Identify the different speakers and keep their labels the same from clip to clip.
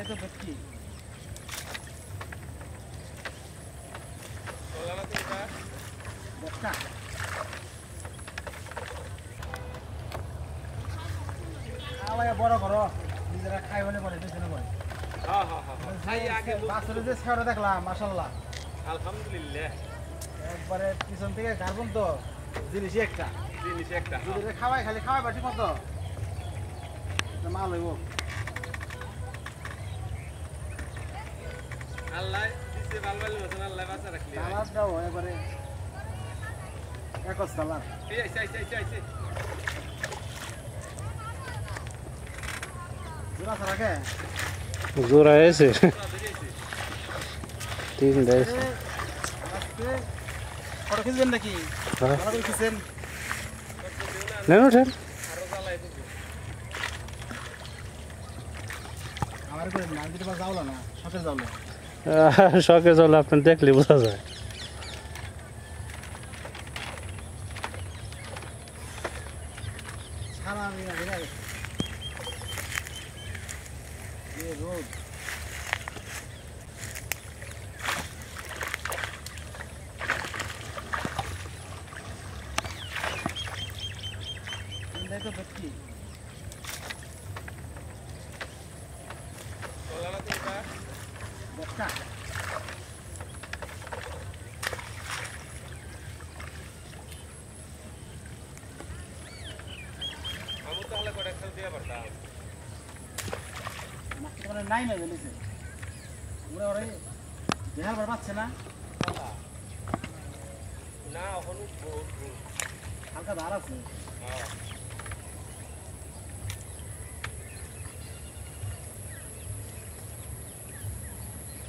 Speaker 1: তো ভেটকি বড় করো নিজেরা খাই বলে বলে দেখলাম মাশাআল্লাহ
Speaker 2: আলহামদুলিল্লাহ
Speaker 1: একবারে পিছন থেকে গার্বন তো জিনিসই একটা খাওয়াই খালি খাওয়াই বাটি মতো মাল হইব
Speaker 2: আল্লাহ দিছে ভালো মতন আল্লাহ বাঁচা রাখলি
Speaker 1: সালাদ দাও একবারে একস সালাদ
Speaker 2: এই আইছে
Speaker 1: জোড়া সারাকে
Speaker 3: জোড়া এসে তিন দেশ
Speaker 1: ফটো খিচবেন নাকি ফটো খিচেন
Speaker 3: নেন ওঠেন
Speaker 1: আমার করে নাম দিতে পার যাওলা না শখের যাওলা
Speaker 3: শখে চলে আপনি দেখলে বোঝা যায়
Speaker 1: সারা মিনা ভিড়া গেছে রোদ দেখো ভেটকি বস্তা
Speaker 2: আমি তাহলে কটা খেল দিয়া পারতাম
Speaker 1: মানে নাই না বলেছে ওরা ওরে দেহার বার পাচ্ছে না
Speaker 2: না এখন
Speaker 1: হালকা ধার আছে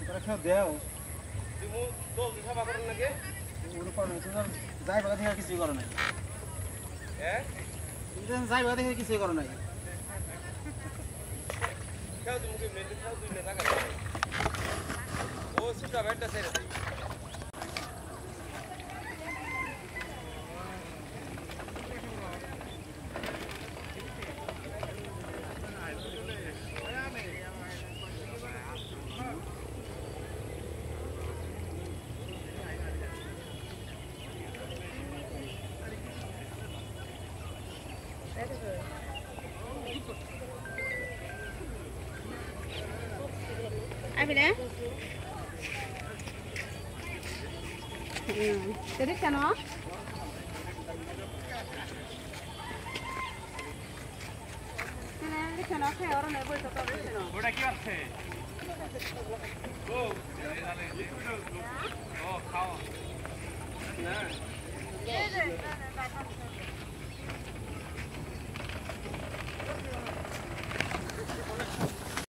Speaker 1: তোরা খেয়ে দেও
Speaker 2: তুমি দল দিশা করেন নাকি
Speaker 1: ওর করে তোর যাই বাগা থেকে কিছুই করে নাই
Speaker 2: হ্যাঁ
Speaker 1: যাই বাগা থেকে কিছুই করে নাই
Speaker 2: খাও তুমি মেলে খাও তুই না টাকা ও সুটা ব্যাটটা ছেড়ে দেই
Speaker 4: Abile? Jadi kan oh? Ini kan apa orang nak buat apa ni?
Speaker 2: ওটা কি আছে ও ও খাও না